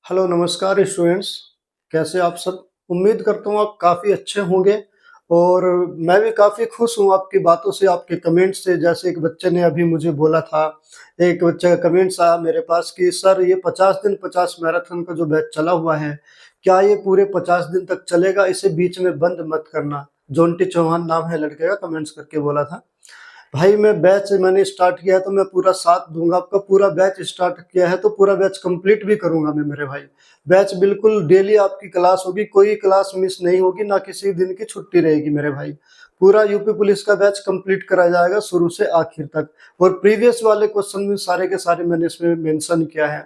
Hello नमस्कार students. कैसे आप सब? उम्मीद करता हूँ आप काफ़ी अच्छे होंगे और मैं भी काफ़ी खुश हूँ आपकी बातों से, आपके कमेंट से। जैसे एक बच्चे ने अभी मुझे बोला था, एक बच्चे का कमेंट्स आया मेरे पास कि सर ये 50 दिन 50 मैराथन का जो बैच चला हुआ है, क्या ये पूरे 50 दिन तक चलेगा? इसे बीच में बंद मत करना। जोंटी चौहान नाम है लड़के का, कमेंट्स करके बोला था। भाई मैं बैच मैंने स्टार्ट किया है तो मैं पूरा साथ दूंगा आपका। पूरा बैच स्टार्ट किया है तो पूरा बैच कंप्लीट भी करूंगा मैं मेरे भाई। बैच बिल्कुल डेली आपकी क्लास होगी, कोई क्लास मिस नहीं होगी, ना किसी दिन की छुट्टी रहेगी मेरे भाई। पूरा यूपी पुलिस का बैच कंप्लीट करा जाएगा शुरू से आखिर तक। और प्रीवियस वाले क्वेश्चन भी सारे के सारे मैंने इसमें मेंशन किया है।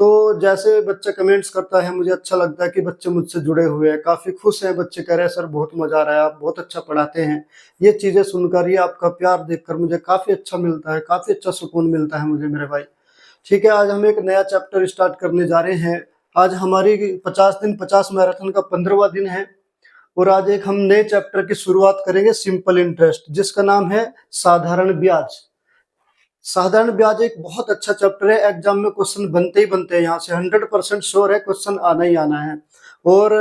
तो जैसे बच्चा कमेंट्स करता है, मुझे अच्छा लगता है कि बच्चे मुझसे जुड़े हुए हैं, काफी खुश हैं बच्चे। कह रहे हैं सर बहुत मजा आ रहा है, आप बहुत अच्छा पढ़ाते हैं। ये चीजें सुनकर, ये आपका प्यार देखकर मुझे काफी अच्छा मिलता है, काफी अच्छा सुकून मिलता है मुझे मेरे भाई। ठीक है, आज हम एक नया चैप्टर स्टार्ट करने जा रहे हैं। आज हमारी 50 दिन 50 मैराथन का 15वां दिन है। और आज एक हम नए चैप्टर की शुरुआत करेंगे, सिंपल इंटरेस्ट, जिसका नाम है साधारण ब्याज। साधारण ब्याज एक बहुत अच्छा चैप्टर है, एग्जाम में क्वेश्चन बनते ही बनते हैं, यहाँ से 100% श्योर है क्वेश्चन आना ही आना है। और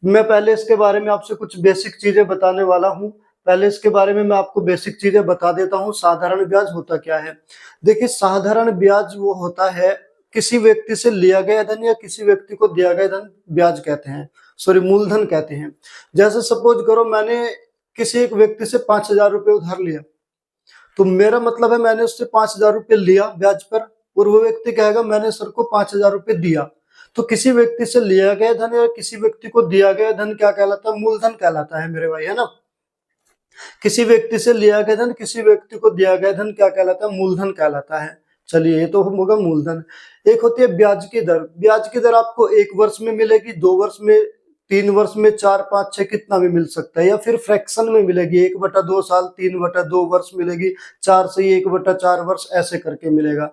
मैं पहले इसके बारे में आपसे कुछ बेसिक चीजें बताने वाला हूँ। पहले इसके बारे में मैं आपको बेसिक चीजें बता देता हूँ। साधारण ब्याज होता क्या है? देखिए, साधारण ब्याज वो होता है किसी व्यक्ति से लिया गया धन या किसी व्यक्ति को दिया गया धन ब्याज कहते हैं, सॉरी मूलधन कहते हैं। जैसे सपोज करो मैंने किसी एक व्यक्ति से 5,000 रुपये उधार लिया, तो मेरा मतलब है मैंने उससे 5,000 रुपये लिया ब्याज पर, और वो व्यक्ति कहेगा मैंने सर को 5,000 रुपये दिया। तो किसी व्यक्ति से लिया गया धन या किसी व्यक्ति को दिया गया धन क्या कहलाता है? मूलधन कहलाता है मेरे भाई, है ना। किसी व्यक्ति से लिया गया धन, किसी व्यक्ति को दिया गया धन क्या कहलाता है? मूलधन कहलाता है। चलिए, ये तो होगा मूलधन। एक होती है ब्याज की दर। ब्याज की दर आपको 1 वर्ष में मिलेगी, 2 वर्ष में, 3 वर्ष में, 4, 5, 6 कितना भी मिल सकता है, या फिर फ्रैक्शन में मिलेगी, 1/2 साल, 3/2 वर्ष मिलेगी, 4 से 1/4 वर्ष, ऐसे करके मिलेगा।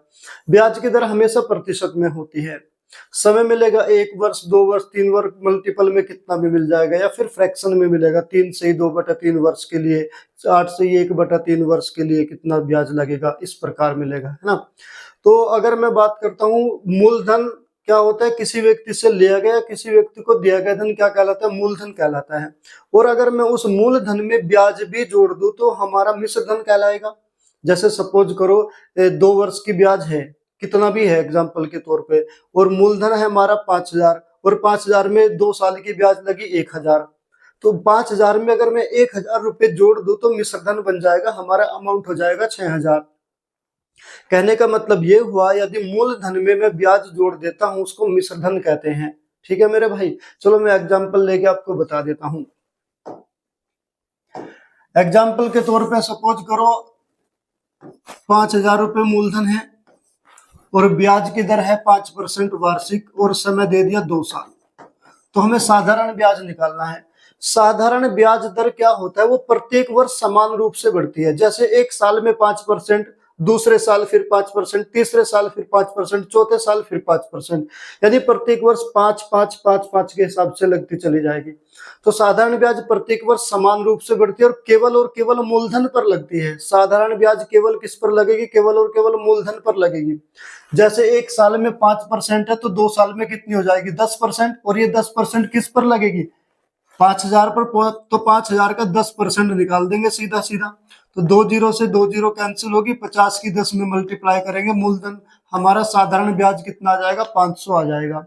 ब्याज की दर हमेशा प्रतिशत में होती है। समय मिलेगा 1 वर्ष, 2 वर्ष, 3 वर्ष, मल्टीपल में कितना भी मिल जाएगा, या फिर फ्रैक्शन में मिलेगा, 3 से ही 2/3 वर्ष के लिए, 8 से ही 1/3 वर्ष के लिए कितना ब्याज लगेगा, इस प्रकार मिलेगा, है ना। तो अगर मैं बात करता हूँ मूलधन क्या होता है, किसी व्यक्ति से लिया गया किसी व्यक्ति को दिया गया धन क्या कहलाता है? मूलधन कहलाता है। और अगर मैं उस मूलधन में ब्याज भी जोड़ दूं तो हमारा मिश्र धन कहलाएगा। जैसे सपोज करो 2 वर्ष की ब्याज है, कितना भी है एग्जाम्पल के तौर पे, और मूलधन है हमारा 5,000, और 5,000 में 2 साल की ब्याज लगी 1,000। तो 5,000 में अगर मैं 1,000 रुपये जोड़ दूं तो मिश्र धन बन जाएगा, हमारा अमाउंट हो जाएगा 6,000। कहने का मतलब ये हुआ, यदि मूलधन में मैं ब्याज जोड़ देता हूं उसको मिश्र धन कहते हैं। ठीक है मेरे भाई, चलो मैं एग्जाम्पल लेके आपको बता देता हूं। एग्जाम्पल के तौर पे सपोज करो 5,000 रुपये मूलधन है और ब्याज की दर है 5% वार्षिक, और समय दे दिया 2 साल। तो हमें साधारण ब्याज निकालना है। साधारण ब्याज दर क्या होता है? वो प्रत्येक वर्ष समान रूप से बढ़ती है। जैसे एक साल में 5%, दूसरे साल फिर 5%, तीसरे साल फिर 5%, चौथे साल फिर 5%, यानी प्रत्येक वर्ष 5 के हिसाब से लगती चली जाएगी। तो साधारण ब्याज प्रत्येक वर्ष समान रूप से बढ़ती है और केवल मूलधन पर लगती है। साधारण ब्याज केवल किस पर लगेगी? केवल और केवल मूलधन पर लगेगी। जैसे एक साल में 5% है तो 2 साल में कितनी हो जाएगी? 10%, और ये 10% किस पर लगेगी? 5,000 पर। तो 5,000 का 10% निकाल देंगे सीधा सीधा, तो 2 जीरो से 2 जीरो कैंसिल होगी, 50 की 10 में मल्टीप्लाई करेंगे, मूलधन हमारा साधारण ब्याज कितना आ जाएगा? 500 आ जाएगा।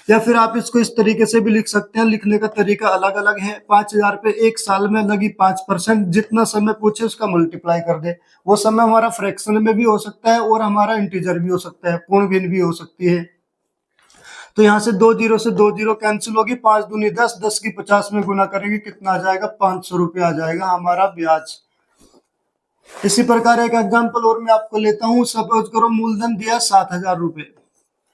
या फिर आप इसको इस तरीके से भी लिख सकते हैं, लिखने का तरीका अलग अलग है। 5,000 पे एक साल में लगी 5%, जितना समय पूछे उसका मल्टीप्लाई कर दे। वो समय हमारा फ्रैक्शन में भी हो सकता है और हमारा इंटीजर भी हो सकता है, पूर्ण भिन्न भी हो सकती है। तो यहाँ से 2 जीरो से 2 जीरो कैंसिल होगी, 5 दूनी 10, 10 की 50 में गुना करेंगे, कितना आ जाएगा? 500 रुपये आ जाएगा हमारा ब्याज। इसी प्रकार एक एग्जांपल और मैं आपको लेता हूँ। सपोज करो मूलधन दिया 7,000 रुपये,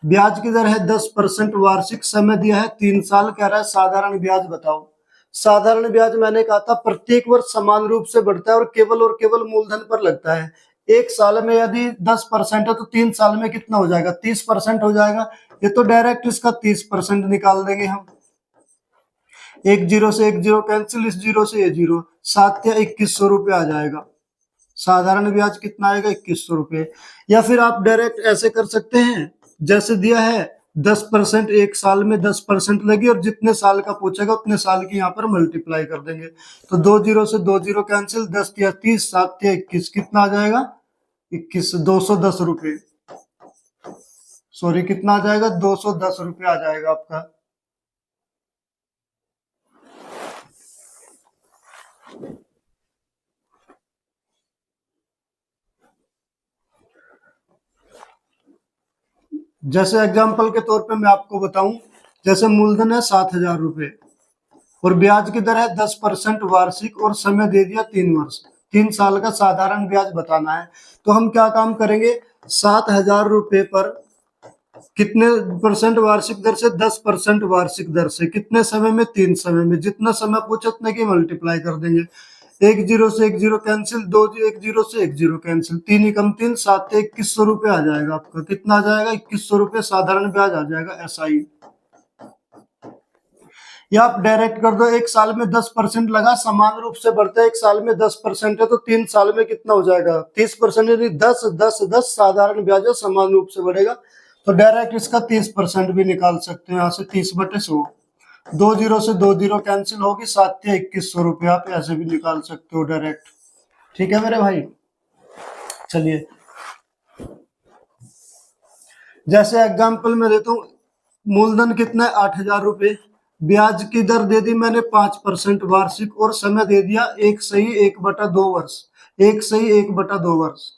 ब्याज की दर है 10% वार्षिक, समय दिया है 3 साल, कह रहा है साधारण ब्याज बताओ। साधारण ब्याज मैंने कहा था प्रत्येक वर्ष समान रूप से बढ़ता है और केवल मूलधन पर लगता है। एक साल में यदि 10% है तो 3 साल में कितना हो जाएगा? 30% हो जाएगा। ये तो डायरेक्ट इसका 30% निकाल देंगे हम। एक जीरो से एक जीरो कैंसिल, इस जीरो से ये जीरो, 7 या 2,100 रुपये आ जाएगा। साधारण ब्याज कितना आएगा? 2,100 रुपये। या फिर आप डायरेक्ट ऐसे कर सकते हैं, जैसे दिया है 10% एक साल में 10% लगी, और जितने साल का पूछेगा उतने साल की यहाँ पर मल्टीप्लाई कर देंगे। तो 20 से 20 कैंसिल, 10 या 30, 7 या 21, कितना आ जाएगा? 21, 210 रुपये। सॉरी, कितना आ जाएगा? 210 रुपये आ जाएगा आपका। जैसे एग्जाम्पल के तौर पे मैं आपको बताऊं, जैसे मूलधन है 7,000 रुपये और ब्याज की दर है 10% वार्षिक, और समय दे दिया 3 वर्ष, 3 साल का साधारण ब्याज बताना है। तो हम क्या काम करेंगे? 7,000 रुपये पर कितने परसेंट वार्षिक दर से? 10% वार्षिक दर से। कितने समय में? 3 समय में। जितना समय पूछे उतने की मल्टीप्लाई कर देंगे। एक जीरो से एक जीरो कैंसिल, दो एक जीरो से एक जीरो कैंसिल, 3 एकम 3, 7 2100 रुपये आ जाएगा आपका। कितना आ जाएगा? 2100 रुपये साधारण ब्याज आ जाएगा, SI। या आप डायरेक्ट कर दो, एक साल में 10% लगा, समान रूप से बढ़ता है। एक साल में 10% है तो 3 साल में कितना हो जाएगा? 30%, यानी 10 10 10 साधारण ब्याज है, समान रूप से बढ़ेगा। तो डायरेक्ट इसका 30% भी निकाल सकते हैं यहाँ से, 30/100। 2 जीरो से 2 जीरो कैंसिल होगी, 7 या 2100 रुपये, आप ऐसे भी निकाल सकते हो डायरेक्ट। ठीक है मेरे भाई, चलिए जैसे एग्जाम्पल में देता हूँ। मूलधन कितना है? 8,000 रुपये। ब्याज की दर दे दी मैंने 5% वार्षिक, और समय दे दिया 1/1/2 वर्ष। 1/1/2 वर्ष।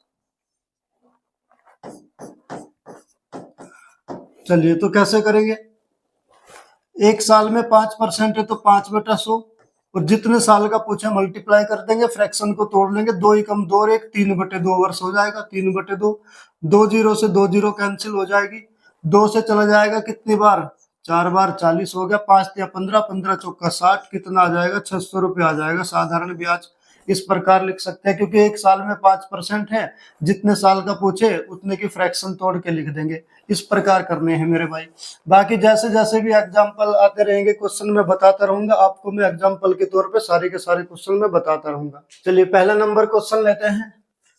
चलिए तो कैसे करेंगे? एक साल में 5% है तो 5/100, और जितने साल का पूछे मल्टीप्लाई कर देंगे, फ्रैक्शन को तोड़ लेंगे। 2 एकम 2 और 1, 3/2 वर्ष हो जाएगा। 3/2, 2 जीरो से 2 जीरो कैंसिल हो जाएगी। 2 से चला जाएगा कितनी बार? 4 बार, 40 हो गया। 5 या 15, 15 चौका 60, कितना आ जाएगा? 600 रुपये आ जाएगा साधारण ब्याज। इस प्रकार लिख सकते हैं, क्योंकि एक साल में 5% है, जितने साल का पूछे उतने की फ्रैक्शन तोड़ के लिख देंगे। इस प्रकार करने हैं मेरे भाई। बाकी जैसे जैसे भी एग्जाम्पल आते रहेंगे, क्वेश्चन में बताता रहूंगा आपको। मैं एग्जाम्पल के तौर पे सारे के सारे क्वेश्चन में बताता रहूंगा। चलिए पहला नंबर क्वेश्चन लेते हैं।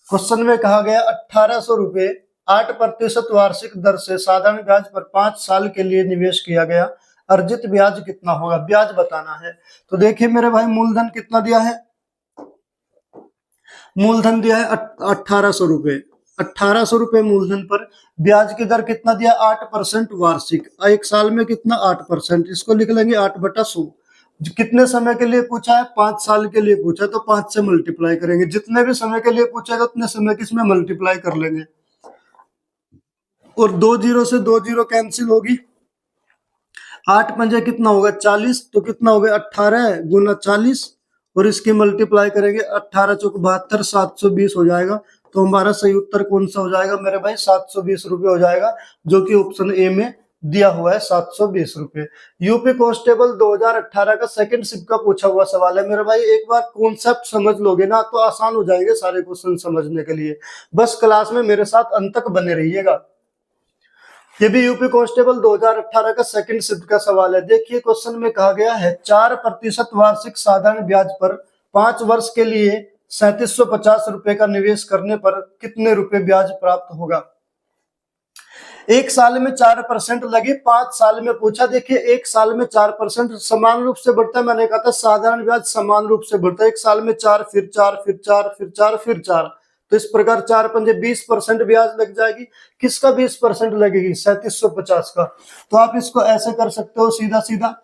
क्वेश्चन में कहा गया 1,800 रुपये 8% वार्षिक दर से साधारण ब्याज पर 5 साल के लिए निवेश किया गया, अर्जित ब्याज कितना होगा? ब्याज बताना है। तो देखिए मेरे भाई, मूलधन कितना दिया है? मूलधन दिया है 1,800 रुपये। 1,800 रुपये मूलधन पर ब्याज की दर कितना दिया? 8% वार्षिक। एक साल में कितना? 8%। इसको लिख लेंगे 8/100। कितने समय के लिए पूछा है? 5 साल के लिए पूछा, तो 5 से मल्टीप्लाई करेंगे। जितने भी समय के लिए पूछेगा उतने समय की इसमें मल्टीप्लाई कर लेंगे। और 2 जीरो से 2 जीरो कैंसिल होगी। 8 पंजे कितना होगा? 40। तो कितना हो गया? 18 गुना 40, और इसकी मल्टीप्लाई करेंगे। 18 चौक 72, 720 हो जाएगा। तो हमारा सही उत्तर कौन सा हो जाएगा मेरे भाई? 720 रुपये हो जाएगा, जो कि ऑप्शन ए में दिया हुआ है, 720 रुपये। यूपी कांस्टेबल 2018 का सेकंड शिफ्ट का पूछा हुआ सवाल है मेरे भाई। एक बार कॉन्सेप्ट समझ लोगे ना तो आसान हो जाएंगे सारे क्वेश्चन समझने के लिए। बस क्लास में मेरे साथ अंत तक बने रहिएगा। ये भी यूपी कांस्टेबल 2018 का सेकंड शिफ्ट का सवाल है। देखिए क्वेश्चन में कहा गया है 4% वार्षिक साधारण ब्याज पर 5 वर्ष के लिए 3750 रुपए का निवेश करने पर कितने रुपए ब्याज प्राप्त होगा? एक साल में 4% लगी, 5 साल में पूछा। देखिए एक साल में 4% समान रूप से बढ़ता है। मैंने कहा था साधारण ब्याज समान रूप से बढ़ता है। एक साल में 4, फिर 4, फिर 4, फिर 4, फिर 4। तो इस प्रकार 4 पंजे 20% ब्याज लग जाएगी। किसका 20% लगेगी? 3750 का। तो आप इसको ऐसे कर सकते हो सीधा सीधा,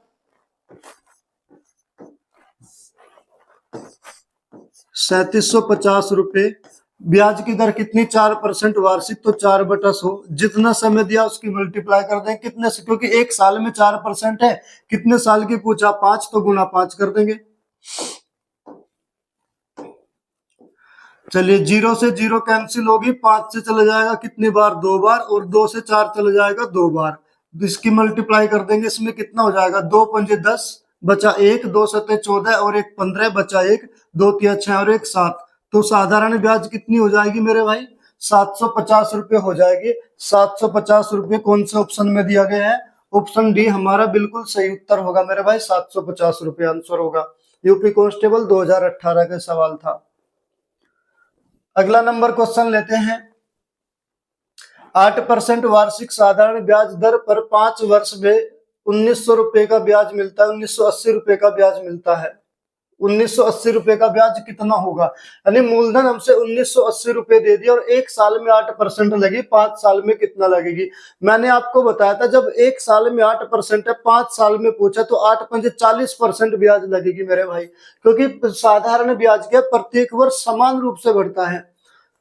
3750 रुपये। ब्याज की दर कितनी? 4% वार्षिक, तो 4/100। जितना समय दिया उसकी मल्टीप्लाई कर देंगे कितने से, क्योंकि एक साल में 4% है। कितने साल की पूछा? 5, तो गुना 5 कर देंगे। चलिए 0 से 0 कैंसिल होगी। 5 से चला जाएगा कितनी बार? 2 बार। और 2 से 4 चला जाएगा 2 बार। इसकी मल्टीप्लाई कर देंगे। इसमें कितना हो जाएगा? 2 पंजे 10, बचा 1, 2 सत्ते 14, और 1 15, बचा 1, 2 तिया 6 और 1 7। तो साधारण ब्याज कितनी हो जाएगी मेरे भाई? 750 रुपये हो जाएगी। 750 रुपये कौन से ऑप्शन में दिया गया है? ऑप्शन डी हमारा बिल्कुल सही उत्तर होगा मेरे भाई। 750 रुपये आंसर होगा। यूपी कांस्टेबल 2018 का सवाल था। अगला नंबर क्वेश्चन लेते हैं। 8% वार्षिक साधारण ब्याज दर पर 5 वर्ष में 1900 रुपए का ब्याज मिलता है, 1980 रुपए का ब्याज मिलता है। 1980 रुपए का ब्याज कितना होगा? यानी मूलधन हमसे 1980 रुपए दे दिया और एक साल में 8% लगी, 5 साल में कितना लगेगी? मैंने आपको बताया था जब एक साल में 8% है, 5 साल में पूछा तो 8 पंजे 40% ब्याज लगेगी मेरे भाई, क्योंकि साधारण ब्याज क्या प्रत्येक वर्ष समान रूप से बढ़ता है।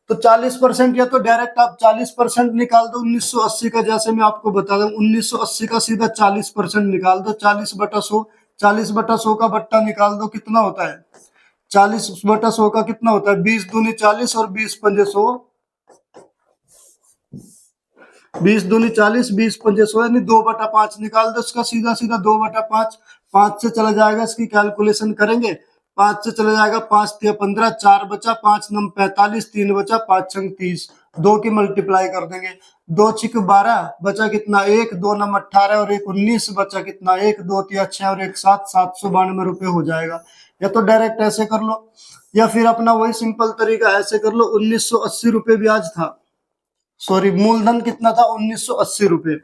तो 40% या तो डायरेक्ट आप 40% निकाल दो 1980 का, जैसे मैं आपको बता दूं 1980 का सीधा 40% निकाल दो, 40/100, 40/100 का बट्टा निकाल दो, कितना होता है? 40/100 का कितना होता है? 20 दूनी 40 और 20 पंजे 100, 20 दूनी 40, 20 पंजे 100, यानी 2/5 निकाल दो इसका, सीधा सीधा 2/5। 5 से चला जाएगा, इसकी कैलकुलेशन करेंगे, 5 से चला जाएगा, 5 तिया 15, 4 बचा, 5 नम 45, 3 बचा, 5 छंग 30, 2 की मल्टीप्लाई कर देंगे, 2 छिक 12 बचा कितना? 1, 2 नम 18 और 1 19 बचा कितना? 1, 2 तिया 6 और 1 7, 792 रुपये हो जाएगा। या तो डायरेक्ट ऐसे कर लो, या फिर अपना वही सिंपल तरीका ऐसे कर लो, 1980 रुपये ब्याज था, सॉरी मूलधन कितना था? 1980 रुपये।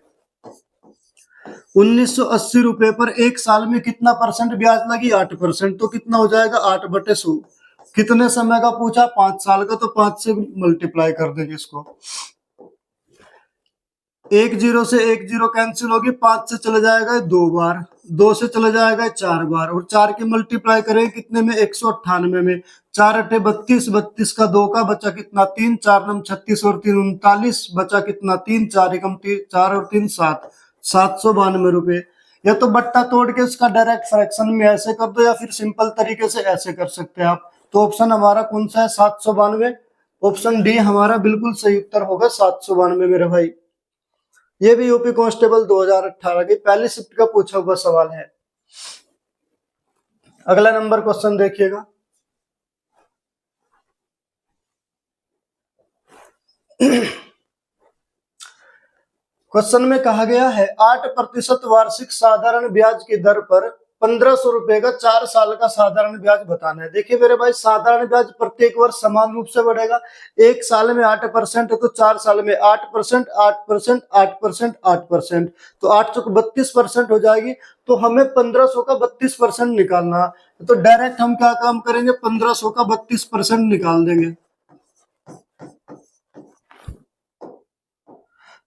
1980 रुपए पर एक साल में कितना परसेंट ब्याज लगी? 8%। तो कितना हो जाएगा? 8/100। कितने समय का पूछा? 5 साल का, तो 5 से मल्टीप्लाई कर देंगे इसको। 1 0 से 1 0 कैंसिल होगी, 5 से चला जाएगा 2 बार, 2 से चला जाएगा 4 बार, और 4 की मल्टीप्लाई करें कितने में? 198 में। 4 अठे 32, 32 का 2 का बचा कितना? 3, 4 नम 36 और 3 39 बचा कितना? 3, 4 एकम 4 और 3 7, 792 रुपए। या तो बट्टा तोड़ के इसका डायरेक्ट फ्रैक्शन में ऐसे कर दो, या फिर सिंपल तरीके से ऐसे कर सकते हैं आप। तो ऑप्शन हमारा कौन सा है? 792। ऑप्शन डी हमारा बिल्कुल सही उत्तर होगा, 792 मेरे भाई। ये भी यूपी कांस्टेबल 2018 की पहली शिफ्ट का पूछा हुआ सवाल है। अगला नंबर क्वेश्चन देखिएगा। क्वेश्चन में कहा गया है 8% वार्षिक साधारण ब्याज की दर पर 1500 रुपए का 4 साल का साधारण ब्याज बताना है। देखिए मेरे भाई, साधारण ब्याज प्रत्येक वर्ष समान रूप से बढ़ेगा। एक साल में 8% है तो 4 साल में 8%, 8%, 8%, 8%, तो 8 चौक 32% हो जाएगी। तो हमें 1500 का 32% निकालना, तो डायरेक्ट हम क्या काम करेंगे? 1500 का 32% निकाल देंगे।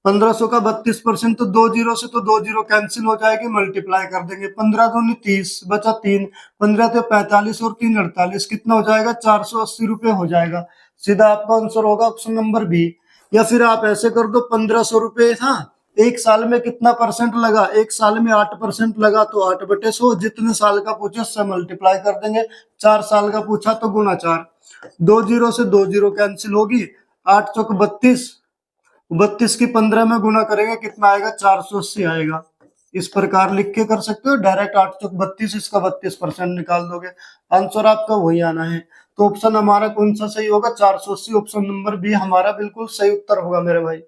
1500 का 32%, तो 2 जीरो से तो 2 जीरो कैंसिल हो जाएगी, मल्टीप्लाई कर देंगे। 15 दूनी 30 बचा 3, 15 तो 45 और 3 48, कितना हो जाएगा? 480 रुपये हो जाएगा। सीधा आपका आंसर होगा ऑप्शन नंबर बी। या फिर आप ऐसे कर दो, 1500 रुपये था, एक साल में कितना परसेंट लगा? एक साल में 8% लगा, तो 8/100, जितने साल का पूछा उससे मल्टीप्लाई कर देंगे। 4 साल का पूछा तो गुना 4, 2 जीरो से 2 जीरो कैंसिल होगी, 8 चौक 32, 32 की 15 में गुना करेंगे, कितना आएगा? 480 आएगा। इस प्रकार लिख के कर सकते हो डायरेक्ट, 8 चौक 32, इसका 32% निकाल दोगे, आंसर आपका वही आना है। तो ऑप्शन हमारा कौन सा सही होगा? 480, ऑप्शन नंबर बी हमारा बिल्कुल सही उत्तर होगा मेरे भाई।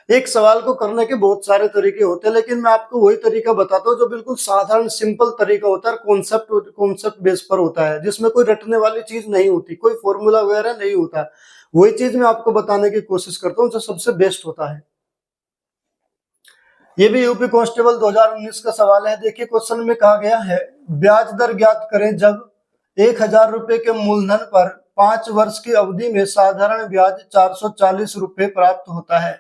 एक सवाल को करने के बहुत सारे तरीके होते हैं, लेकिन मैं आपको वही तरीका बताता हूँ जो बिल्कुल साधारण सिंपल तरीका होता है, कॉन्सेप्ट बेस पर होता है, जिसमें कोई रटने वाली चीज नहीं होती, कोई फॉर्मूला वगैरह नहीं होता। वही चीज मैं आपको बताने की कोशिश करता हूँ जो सबसे बेस्ट होता है। ये भी यूपी कांस्टेबल 2019 का सवाल है। देखिए क्वेश्चन में कहा गया है ब्याज दर ज्ञात करें जब 1000 रुपए के मूलधन पर 5 वर्ष की अवधि में साधारण ब्याज 440 रुपए प्राप्त होता है।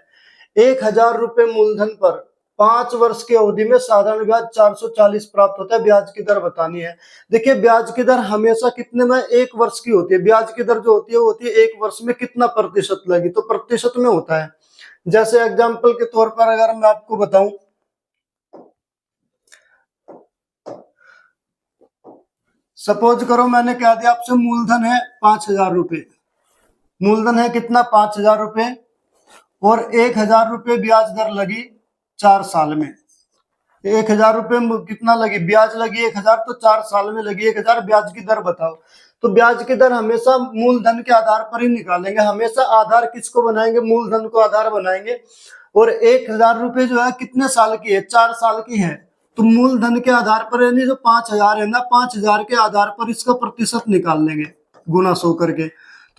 1000 रुपए मूलधन पर 5 वर्ष की अवधि में साधारण ब्याज 440 प्राप्त होता है। ब्याज की दर बतानी है। देखिए ब्याज की दर हमेशा कितने में? 1 वर्ष की होती है। ब्याज की दर जो होती है वो होती है 1 वर्ष में कितना प्रतिशत लगी, तो प्रतिशत में होता है। जैसे एग्जाम्पल के तौर पर अगर मैं आपको बताऊं, सपोज करो मैंने कह दिया आपसे मूलधन है 5000 रुपए, मूलधन है कितना? 5000 रुपए, और 1000 रुपए ब्याज दर लगी 4 साल में। 1000 रुपए कितना लगी? ब्याज लगी 1000, तो 4 साल में लगी 1000, ब्याज की दर बताओ। तो ब्याज की दर हमेशा मूलधन के आधार पर ही निकालेंगे। हमेशा आधार किसको बनाएंगे? मूलधन को आधार बनाएंगे। और 1000 रुपए जो है कितने साल की है? 4 साल की है। तो मूलधन के आधार पर यानी जो 5000 है ना, 5000 के आधार पर इसका प्रतिशत निकाल लेंगे गुना 100 करके।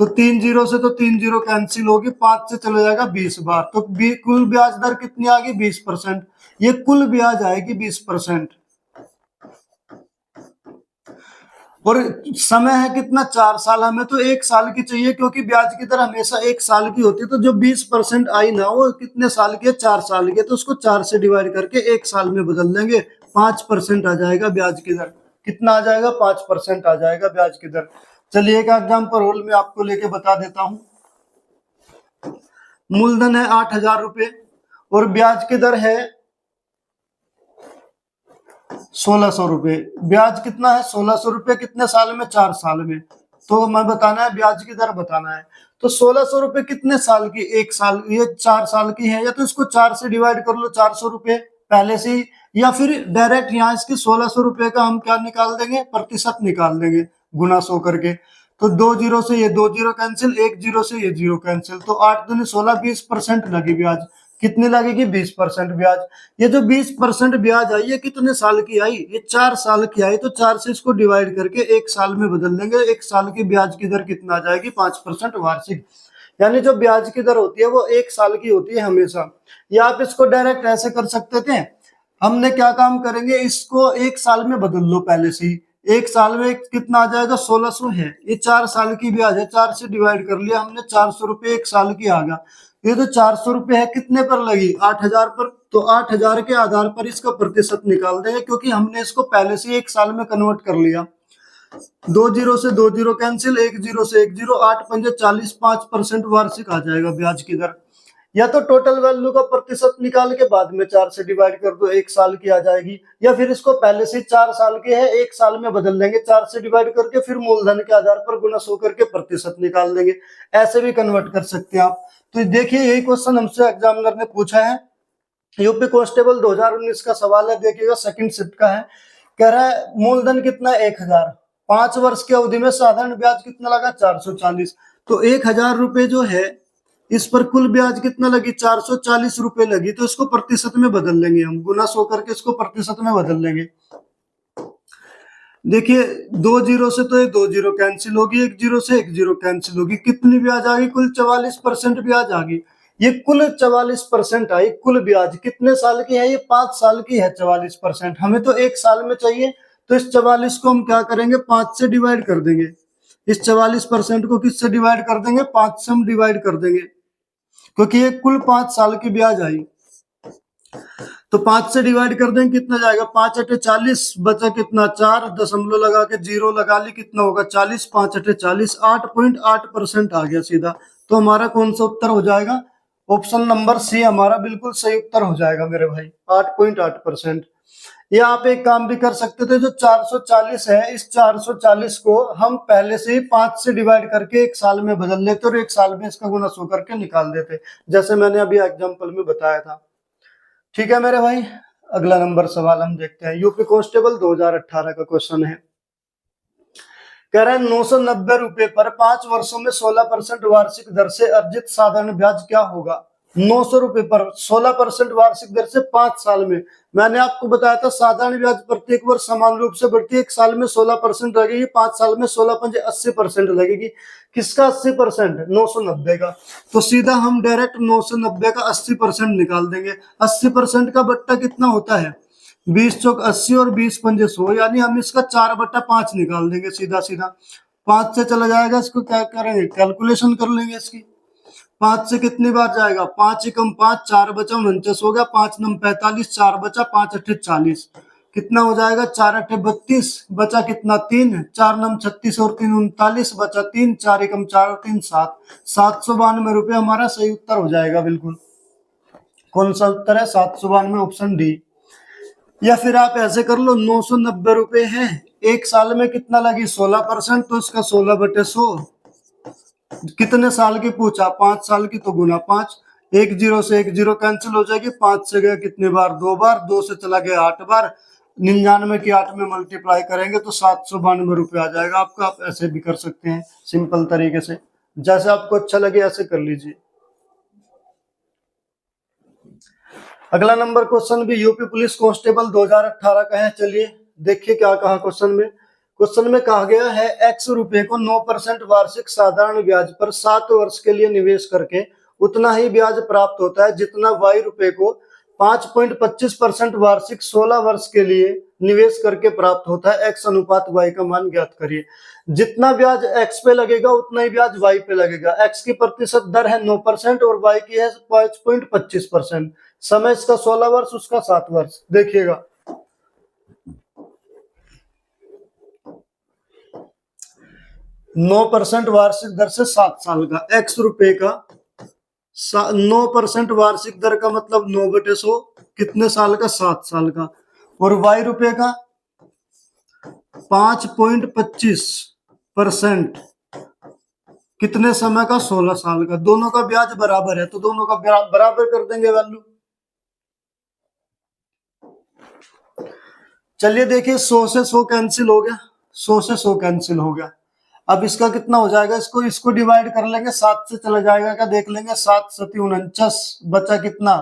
तो 3 जीरो से तो 3 जीरो कैंसिल होगी, 5 से चला जाएगा 20 बार, तो कुल ब्याज दर कितनी आ गई 20%। ये कुल ब्याज आएगी 20%। और समय है कितना 4 साल, हमें तो 1 साल की चाहिए क्योंकि ब्याज की दर हमेशा 1 साल की होती है। तो जो 20% आई ना वो कितने साल की है 4 साल की है, तो उसको 4 से डिवाइड करके 1 साल में बदल देंगे, 5% आ जाएगा ब्याज की दर। कितना आ जाएगा 5% आ जाएगा ब्याज की दर। चलिए एक एग्जाम्पल और मैं आपको लेके बता देता हूं। मूलधन है 8,000 रुपए और ब्याज की दर है 1,600 रुपए। ब्याज कितना है 1,600 रुपए, कितने साल में 4 साल में। तो हमें बताना है ब्याज की दर बताना है। तो 1,600 रुपए कितने साल की, 1 साल, ये 4 साल की है, या तो इसको 4 से डिवाइड कर लो 400 रुपए पहले से ही, या फिर डायरेक्ट यहाँ इसकी 1,600 रुपए का हम क्या निकाल देंगे, प्रतिशत निकाल देंगे गुना 100 करके। तो 2 जीरो से ये 2 जीरो कैंसिल, 1 जीरो से ये जीरो कैंसिल, तो 8 दूनी 16, 20% लगी ब्याज। कितनी लगेगी 20% ब्याज। ये जो 20% ब्याज आई ये कितने साल की आई, ये 4 साल की आई, तो 4 से इसको डिवाइड करके 1 साल में बदल देंगे। 1 साल की ब्याज की दर कितना आ जाएगी 5% वार्षिक। यानी जो ब्याज की दर होती है वो 1 साल की होती है हमेशा। या आप इसको डायरेक्ट ऐसे कर सकते थे, हमने क्या काम करेंगे, इसको 1 साल में बदल लो पहले से ही। 1 साल में कितना आ जाएगा 1,600 है, ये 4 साल की ब्याज है, 4 से डिवाइड कर लिया हमने, 400 रुपये 1 साल की आ गया। ये तो 400 रुपये है, कितने पर लगी 8,000 पर, तो 8,000 के आधार पर इसका प्रतिशत निकाल देंगे क्योंकि हमने इसको पहले से 1 साल में कन्वर्ट कर लिया। 2 जीरो से 2 जीरो कैंसिल, 1 जीरो से 1 जीरो, 8 पंजे 40, 5% वार्षिक आ जाएगा ब्याज की दर। या तो टोटल वैल्यू का प्रतिशत निकाल के बाद में 4 से डिवाइड कर दो, 1 साल की आ जाएगी, या फिर इसको पहले से 4 साल के है 1 साल में बदल देंगे, 4 से डिवाइड करके फिर मूलधन के आधार पर गुना 100 करके प्रतिशत निकाल देंगे। ऐसे भी कन्वर्ट कर सकते हैं आप। तो देखिए यही क्वेश्चन हमसे एग्जामिनर ने पूछा है, यूपी कांस्टेबल 2019 का सवाल है, देखिएगा सेकंड शिफ्ट का है। कह रहा है मूलधन कितना 1,000, 5 वर्ष की अवधि में साधारण ब्याज कितना लगा 440, तो 1,000 रुपए जो है इस पर कुल ब्याज कितना लगी 440 रुपए लगी, तो इसको प्रतिशत में बदल लेंगे हम, गुना 100 करके इसको प्रतिशत में बदल लेंगे। देखिए 2 जीरो से तो ये 2 जीरो कैंसिल होगी, 1 जीरो से 1 जीरो कैंसिल होगी, कितनी ब्याज आ गई कुल 44% ब्याज आ गई। ये कुल 44% आई कुल ब्याज, कितने साल की है ये 5 साल की है 44%, हमें तो 1 साल में चाहिए। तो इस 44 को हम क्या करेंगे 5 से डिवाइड कर देंगे, इस 44% को किससे डिवाइड कर देंगे 5 से हम डिवाइड कर देंगे, क्योंकि ये कुल 5 साल की ब्याज आई। तो 5 से डिवाइड कर देंगे कितना जाएगा, 5 अठे 40, बचा कितना 4, दशमलव लगा के जीरो लगा ली, कितना होगा 40, 5 अठे 40, 8.8% आ गया सीधा। तो हमारा कौन सा उत्तर हो जाएगा, ऑप्शन नंबर सी हमारा बिल्कुल सही उत्तर हो जाएगा मेरे भाई, 8.8%। या आप एक काम भी कर सकते थे, जो 440 है इस 440 को हम पहले से ही 5 से डिवाइड करके 1 साल में बदल लेते और 1 साल में इसका गुना 100 करके निकाल देते, जैसे मैंने अभी एग्जांपल में बताया था। ठीक है मेरे भाई, अगला नंबर सवाल हम देखते हैं, यूपी कांस्टेबल 2018 का क्वेश्चन है। कह रहे हैं 990 रुपए पर 5 वर्षों में 16% वार्षिक दर से अर्जित साधारण ब्याज क्या होगा। 900 रुपए पर 16% वार्षिक दर से 5 साल में। मैंने आपको बताया था साधारण ब्याज प्रत्येक वर्ष समान रूप से बढ़ती है, 1 साल में 16% लगेगी, 5 साल में 16 पंजे 80% लगेगी। किसका 80%, 990 का। तो सीधा हम डायरेक्ट 990 का 80% निकाल देंगे। 80% का बट्टा कितना होता है 20 चौक 80 और 20 पंजे 100, यानी हम इसका 4/5 निकाल देंगे सीधा सीधा। 5 से चला जाएगा, इसको क्या करेंगे कैलकुलेशन कर लेंगे इसकी। 5 से कितनी बार जाएगा, 5 एकम 5, 4 बचा 49 हो गया, 5 नम 45, 4 बचा, 5 अठे 40, कितना हो जाएगा 4 अठे 32, बचा कितना 3, 4 नम 36 और 3 39, बचा 3, 4 एकम 4 और 3 7, 792 रुपये हमारा सही उत्तर हो जाएगा बिल्कुल। कौन सा उत्तर है 792, ऑप्शन डी। या फिर आप ऐसे कर लो 990 रुपए है, 1 साल में कितना लगी 16%, तो इसका 16/100, कितने साल की पूछा 5 साल की, तो गुना 5, 1 जीरो से 1 जीरो कैंसिल हो जाएगी, 5 से गया कितने बार 2 बार, 2 से चला गया 8 बार, 99 की 8 में मल्टीप्लाई करेंगे तो 792 रुपये आ जाएगा आपका। आप ऐसे भी कर सकते हैं सिंपल तरीके से, जैसे आपको अच्छा लगे ऐसे कर लीजिए। अगला नंबर क्वेश्चन भी यूपी पुलिस कांस्टेबल 2018 का है। चलिए देखिए क्या कहा क्वेश्चन में। क्वेश्चन में कहा गया है x रुपए को 9% वार्षिक साधारण ब्याज पर 7 वर्ष के लिए निवेश करके उतना ही ब्याज प्राप्त होता है जितना y रुपए को 5.25% वार्षिक 16 वर्ष के लिए निवेश करके प्राप्त होता है। x अनुपात y का मान ज्ञात करिए। जितना ब्याज x पे लगेगा उतना ही ब्याज y पे लगेगा। x की प्रतिशत दर है 9% और y की है 5.25%। समय इसका 16 वर्ष, उसका 7 वर्ष। देखिएगा 9% वार्षिक दर से 7 साल का, x रुपए का 9% वार्षिक दर का मतलब 9/100 कितने साल का? 7 साल का। और y रुपए का 5.25% कितने समय का? 16 साल का। दोनों का ब्याज बराबर है तो दोनों का बराबर कर देंगे वैल्यू। चलिए देखिए 100 से 100 कैंसिल हो गया, 100 से 100 कैंसिल हो गया। अब इसका कितना हो जाएगा? इसको डिवाइड कर लेंगे, 7 से चला जाएगा क्या देख लेंगे। 7 7 49 बचा कितना?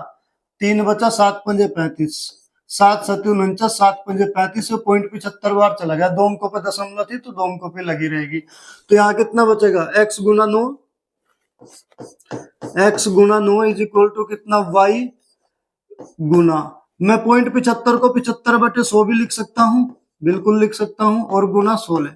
3 बचा, 7 पंजे 35, 7 7 49, 7 पंजे 35 पॉइंट 75 बार चला गया। 2 अंकों पे दशमलव थी तो 2 अंकों पे लगी रहेगी। तो यहाँ कितना बचेगा? x गुना 9, x गुना 9 इज इक्वल टू कितना? y गुना, मैं 0.75 को 75/100 भी लिख सकता हूं, बिल्कुल लिख सकता हूं, और गुना 16।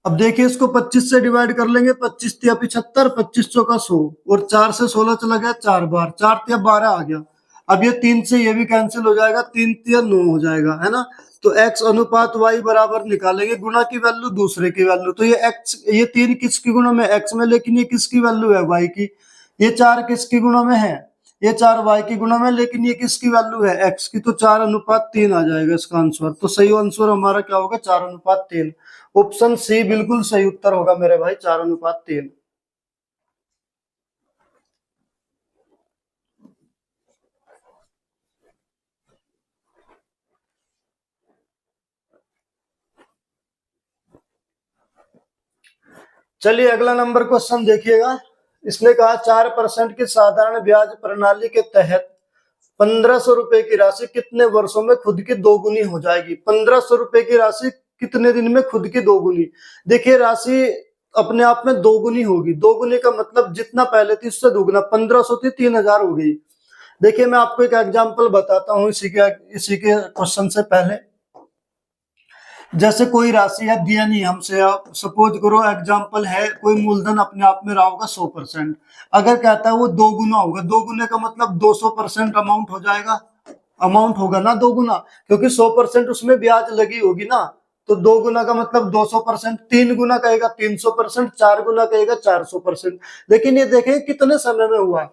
अब देखिए इसको 25 से डिवाइड कर लेंगे, 25 तिया 75, 25 चौका 100, और 4 से 16 चला गया 4 बार, 4 तिया 12 आ गया। अब ये 3 से ये भी कैंसिल हो जाएगा, 3 तिया 9 हो जाएगा, है ना। तो x अनुपात y बराबर निकालेंगे, गुना की वैल्यू दूसरे की वैल्यू। तो ये 3 किसकी गुणा में? x में, लेकिन ये किसकी वैल्यू है? y की। ये 4 किसकी गुणा में है? ये 4 y की गुणा में, लेकिन ये किसकी वैल्यू है? x की। तो 4:3 आ जाएगा इसका आंसर। तो सही आंसर हमारा क्या होगा? 4:3। ऑप्शन सी बिल्कुल सही उत्तर होगा मेरे भाई, 4:3। चलिए अगला नंबर क्वेश्चन देखिएगा। इसने कहा 4% की साधारण ब्याज प्रणाली के तहत 1500 रुपए की राशि कितने वर्षों में खुद की दोगुनी हो जाएगी? 1500 रुपए की राशि कितने दिन में खुद की दोगुनी? देखिए राशि अपने आप में दोगुनी होगी। दोगुनी का मतलब जितना पहले थी उससे दोगुना। 1500 थी, 3000 हो गई। देखिए मैं आपको एक एग्जांपल बताता हूँ इसी के क्वेश्चन से पहले। जैसे कोई राशि है, दिया नहीं हमसे, आप सपोज करो एग्जांपल है, कोई मूलधन अपने आप में रहा होगा 100%। अगर कहता है वो 2 गुना होगा, 2 गुने का मतलब 200% अमाउंट हो जाएगा, अमाउंट होगा ना 2 गुना, क्योंकि 100% उसमें ब्याज लगी होगी ना। तो 2 गुना का मतलब 200%, 3 गुना कहेगा 300%, 4 गुना कहेगा 400%। लेकिन ये देखें कितने समय में हुआ।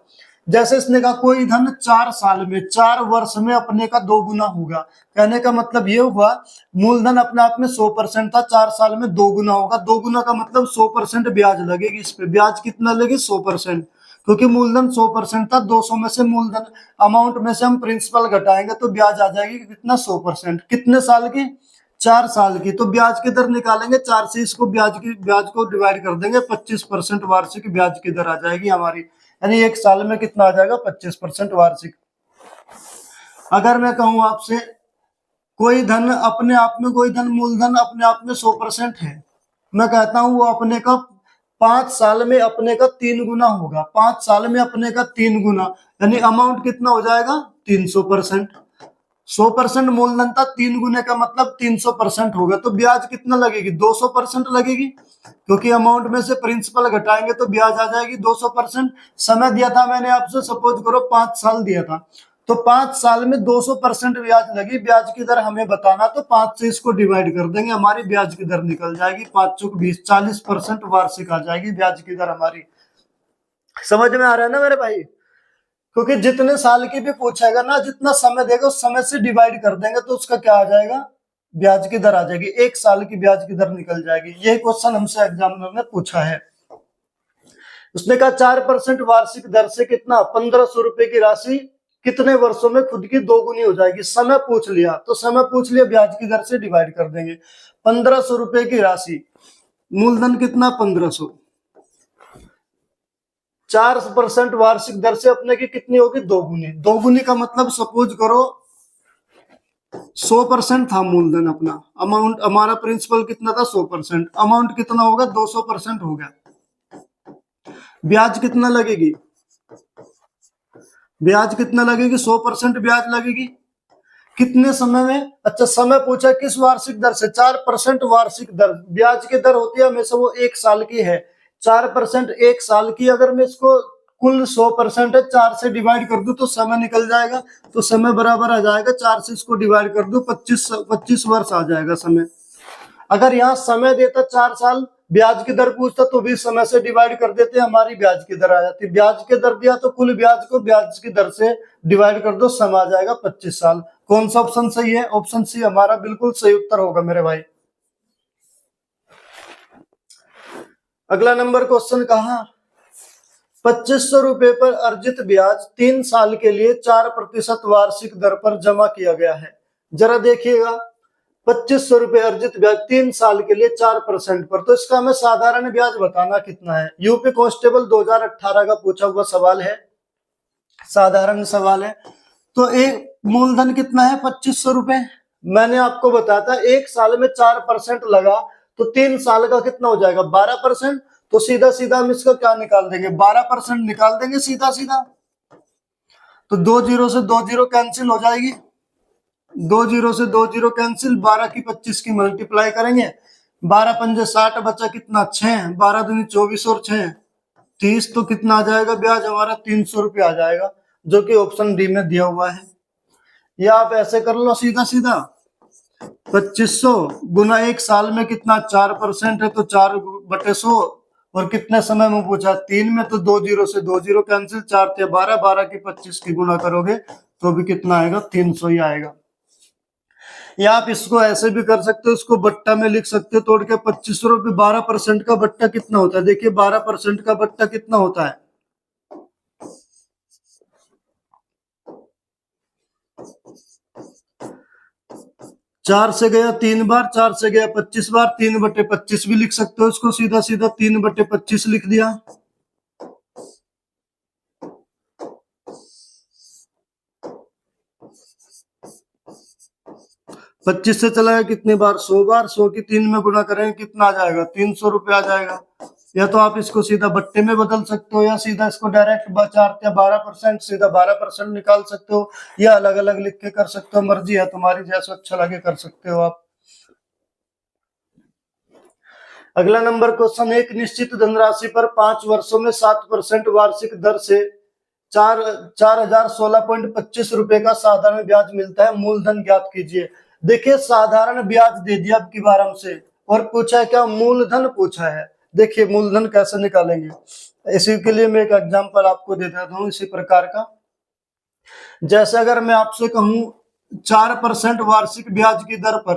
जैसे इसने कहा कोई धन 4 साल में, 4 वर्ष में अपने का 2 गुना होगा। कहने का मतलब ये हुआ मूलधन अपने आप में 100% था, 4 साल में 2 गुना होगा। 2 गुना का मतलब 100% ब्याज लगेगी इस पे। ब्याज कितना लगे? 100%, क्योंकि मूलधन 100% था। 200 में से मूलधन अमाउंट में से हम प्रिंसिपल घटाएंगे तो ब्याज आ जाएगी कितना? 100%। कितने साल की? 4 साल की। तो ब्याज की दर निकालेंगे, 4 से इसको ब्याज को डिवाइड कर देंगे, 25% वार्षिक ब्याज की दर आ जाएगी हमारी। यानी 1 साल में कितना आ जाएगा? 25% वार्षिक। अगर मैं कहूं आपसे कोई धन अपने आप में, कोई धन मूलधन अपने आप में 100% है, मैं कहता हूं वो अपने का 5 साल में अपने का 3 गुना होगा। 5 साल में अपने का 3 गुना, यानी अमाउंट कितना हो जाएगा? 300%। 100% मूलधन था, 3 गुने का मतलब 300% होगा। तो ब्याज कितना लगेगी? 200% लगेगी, क्योंकि अमाउंट में से प्रिंसिपल घटाएंगे तो ब्याज आ जाएगी 200%। समय दिया था मैंने आपसे, सपोज करो 5 साल दिया था, तो 5 साल में 200% ब्याज लगी। ब्याज की दर हमें बताना, तो 5 से इसको डिवाइड कर देंगे, हमारी ब्याज की दर निकल जाएगी। 5 चौक 20, 40% वार्षिक आ जाएगी ब्याज की दर हमारी। समझ में आ रहा है ना मेरे भाई? क्योंकि जितने साल की भी पूछेगा ना, जितना समय देगा उस समय से डिवाइड कर देंगे तो उसका क्या आ जाएगा? ब्याज की दर आ जाएगी। 1 साल की ब्याज की दर निकल जाएगी। यही क्वेश्चन हमसे एग्जामिनर ने पूछा है। उसने कहा 4% वार्षिक दर से कितना? 1500 रुपए की राशि कितने वर्षों में खुद की दोगुनी हो जाएगी? समय पूछ लिया तो समय पूछ लिया, ब्याज की दर से डिवाइड कर देंगे। 1500 रुपए की राशि, मूलधन कितना? 1500, 4% वार्षिक दर से अपने की कितनी होगी? दोगुनी। दोगुनी का मतलब सपोज करो 100% था मूलधन अपना, अमाउंट हमारा प्रिंसिपल कितना था 100%, अमाउंट कितना होगा 200% हो गया। ब्याज कितना लगेगी, ब्याज कितना लगेगी 100% ब्याज लगेगी। कितने समय में, अच्छा समय पूछा किस वार्षिक दर से, 4% वार्षिक दर। ब्याज की दर होती है हमेशा वो 1 साल की है, 4% 1 साल की। अगर मैं इसको कुल 100% है 4 से डिवाइड कर दूं तो समय निकल जाएगा, तो समय बराबर आ जाएगा 4 से इसको डिवाइड कर दूं 25 वर्ष आ जाएगा समय। अगर यहाँ समय देता 4 साल, ब्याज की दर पूछता तो भी समय से डिवाइड कर देते, हमारी ब्याज की दर आ जाती। ब्याज की दर दिया तो कुल ब्याज को ब्याज की दर से डिवाइड कर दो, समय आ जाएगा 25 साल। कौन सा ऑप्शन सही है, ऑप्शन सी हमारा बिल्कुल सही उत्तर होगा मेरे भाई। अगला नंबर क्वेश्चन कहा, 2500 रुपए पर अर्जित ब्याज 3 साल के लिए 4% वार्षिक दर पर जमा किया गया है। जरा देखिएगा, 2500 रुपए अर्जित ब्याज 3 साल के लिए 4% पर, तो इसका हमें साधारण ब्याज बताना कितना है। यूपी कांस्टेबल 2018 का पूछा हुआ सवाल है, साधारण सवाल है। तो एक मूलधन कितना है 2500 रुपए, मैंने आपको बताया था 1 साल में 4% लगा तो 3 साल का कितना हो जाएगा 12%। तो सीधा सीधा हम इसका क्या निकाल देंगे, 12% निकाल देंगे सीधा सीधा। तो 2 जीरो से 2 जीरो कैंसिल हो जाएगी, 2 जीरो से 2 जीरो कैंसिल, 12 की 25 की मल्टीप्लाई करेंगे, 12 पंजे 60 बचा कितना 6, 12 दूनी 24 और 6 30, तो कितना आ जाएगा ब्याज हमारा 300 रुपये आ जाएगा, जो कि ऑप्शन डी में दिया हुआ है। या आप ऐसे कर लो सीधा सीधा, 2500 गुना 1 साल में कितना 4% है, तो 4/100, और कितने समय में पूछा 3 में, तो 2 जीरो से 2 जीरो कैंसिल, 4 × 12, 12 की 25 की गुना करोगे तो भी कितना आएगा 300 ही आएगा। या आप इसको ऐसे भी कर सकते हो, इसको बट्टा में लिख सकते हो तोड़ के, 2500 रुपये 12% का बट्टा कितना होता है, देखिए 12% का बट्टा कितना होता है, 4 से गया 3 बार, 4 से गया 25 बार, 3/25 भी लिख सकते हो इसको सीधा सीधा, 3/25 लिख दिया। 25 से चला गया कितने बार 100 बार, 100 की 3 में गुना करेंगे कितना आ जाएगा 300 रुपये आ जाएगा। या तो आप इसको सीधा बट्टे में बदल सकते हो, या सीधा इसको डायरेक्ट 4 या 12% सीधा 12% निकाल सकते हो, या अलग अलग लिख के कर सकते हो, मर्जी है तुम्हारी, जैसा अच्छा लगे कर सकते हो आप। अगला नंबर क्वेश्चन, एक निश्चित धनराशि पर 5 वर्षों में 7% वार्षिक दर से 4016.25 रुपए का साधारण ब्याज मिलता है, मूलधन ज्ञात कीजिए। देखिए साधारण ब्याज दे दिया अब की बार हमसे, और पूछा है क्या, मूलधन पूछा है। देखिए मूलधन कैसे निकालेंगे, इसी के लिए मैं एक एग्जांपल आपको दे देता हूं इसी प्रकार का। जैसे अगर मैं आपसे कहूं 4% वार्षिक ब्याज की दर पर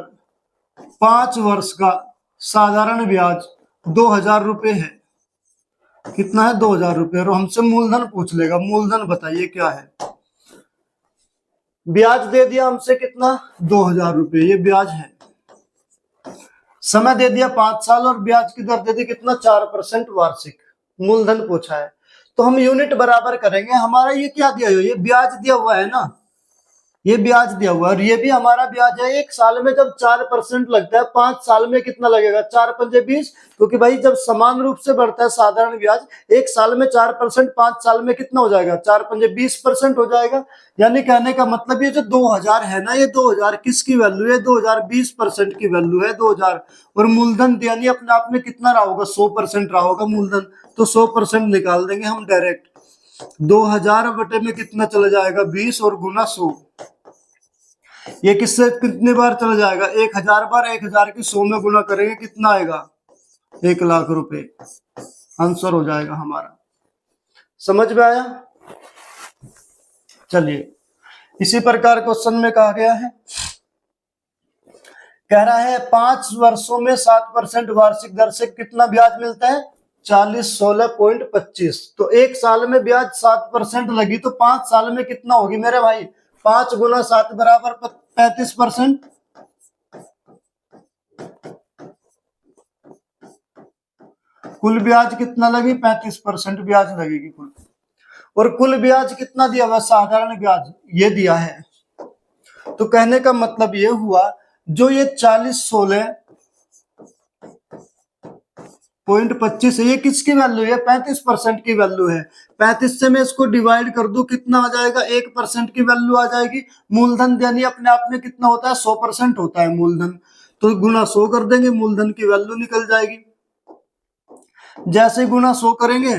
5 वर्ष का साधारण ब्याज 2000 रुपए है, कितना है 2000 रुपए, और हमसे मूलधन पूछ लेगा, मूलधन बताइए क्या है। ब्याज दे दिया हमसे कितना 2000 रुपए, ये ब्याज है। समय दे दिया 5 साल, और ब्याज की दर दे दी कितना 4% वार्षिक, मूलधन पूछा है। तो हम यूनिट बराबर करेंगे, हमारा ये क्या दिया हुआ, ये ब्याज दिया हुआ है ना, ये ब्याज दिया हुआ है, और ये भी हमारा ब्याज है। 1 साल में जब 4% लगता है, 5 साल में कितना लगेगा 4 पंजे 20, क्योंकि भाई जब समान रूप से बढ़ता है साधारण ब्याज, 1 साल में 4%, 5 साल में कितना हो जाएगा 4 पंजे 20% हो जाएगा। यानी कहने का मतलब ये जो 2000 है ना, ये 2000 किसकी वैल्यू है, 2000 20% की वैल्यू है 2000, और मूलधन यानी अपने आप में कितना रहा होगा 100% रहा होगा मूलधन, तो 100% निकाल देंगे हम डायरेक्ट। 2000 बटे में कितना चला जाएगा 20, और गुना 100, ये किससे कितने बार चला जाएगा 1000 बार, 1000 की 100 में गुना करेंगे कितना आएगा 1 लाख रुपए, आंसर हो जाएगा हमारा। समझ में आया। चलिए इसी प्रकार क्वेश्चन में कहा गया है, कह रहा है 5 वर्षों में 7% वार्षिक दर से कितना ब्याज मिलता है 4016.25। तो 1 साल में ब्याज 7% लगी, तो 5 साल में कितना होगी मेरे भाई, 5 गुना 7 बराबर 35%। कुल ब्याज कितना लगी 35% ब्याज लगेगी कुल, और कुल ब्याज कितना दिया हुआ साधारण ब्याज ये दिया है, तो कहने का मतलब ये हुआ, जो ये 4016.25 है, ये किसकी वैल्यू है? 35% की वैल्यू है। 35 से मैं इसको डिवाइड कर दूं, कितना आ जाएगा? 1% की वैल्यू आ जाएगी। मूलधन यानी अपने आप में कितना होता है? 100% होता है मूलधन। तो गुना 100 कर देंगे, मूलधन की वैल्यू निकल जाएगी। जैसे गुना 100 करेंगे,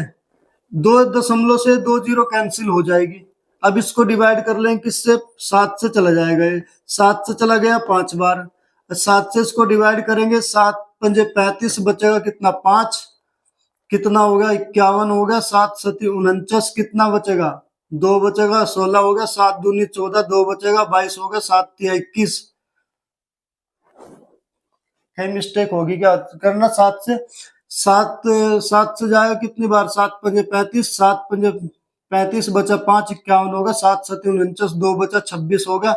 2 दशमलव से 2 जीरो कैंसिल हो जाएगी। अब इसको डिवाइड कर लेंगे किससे? 7 से चला जाएगा, 7 से चला गया 5 बार। 7 से इसको डिवाइड करेंगे, 7 पंजे 35, बचेगा कितना? 5। कितना होगा? 51 होगा। 7 सती 49, कितना बचेगा? 2 बचेगा। 16 होगा। 7 दूनी 14, 2 बचेगा। 22 होगा। 7 तिया 21। है मिस्टेक होगी क्या करना? 7 से 7 7 से जाएगा कितनी बार? 7 पंजे 35, 7 पंजे 35, बचा 5, 51 होगा। 7 सती 49, 2 बचा 26 होगा।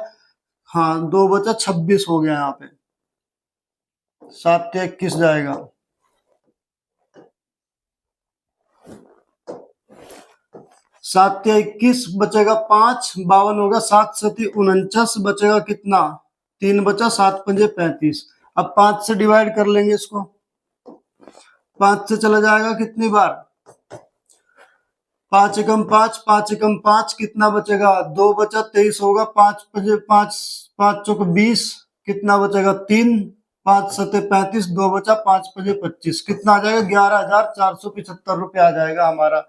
हाँ, 2 बचा 26 हो गया यहाँ पे। 7 तिया 21 जाएगा। 7 तिया 21 बचेगा 5, 52 होगा। 7 सती 49, बचेगा कितना? 3 बचा। 7 पंजे 35। अब 5 से डिवाइड कर लेंगे इसको। 5 से चला जाएगा कितनी बार? 5 एकम 5, 5 एकम 5, कितना बचेगा? 2 बचा। 23 होगा। 5 पंजे 5, 5 चौक 20, कितना बचेगा? 3। 5 सते 35, 2 बचा। 5 पंजे 25, कितना आ जाएगा? 11,475 रुपये आ जाएगा हमारा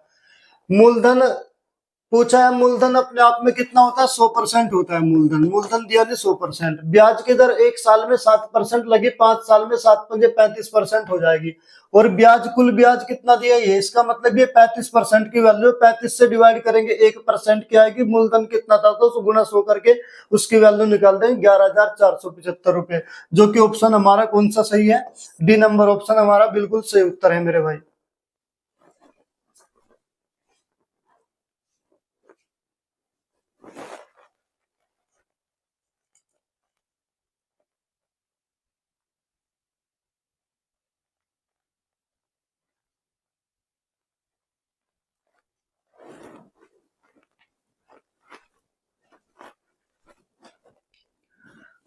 मूलधन। पूछा है मूलधन अपने आप में कितना होता है? 100% होता है मूलधन। मूलधन दिया नहीं 100%। ब्याज की दर 1 साल में 7% लगी, 5 साल में 7 पंजे 35% हो जाएगी। और ब्याज, कुल ब्याज कितना दिया ये? इसका मतलब ये 35% की वैल्यू। 35 से डिवाइड करेंगे, 1% की आएगी। मूलधन कितना था तो गुना 100 करके उसकी वैल्यू निकाल देंगे, 11,475 रुपए। जो कि ऑप्शन हमारा कौन सा सही है? डी नंबर ऑप्शन हमारा बिल्कुल सही उत्तर है मेरे भाई।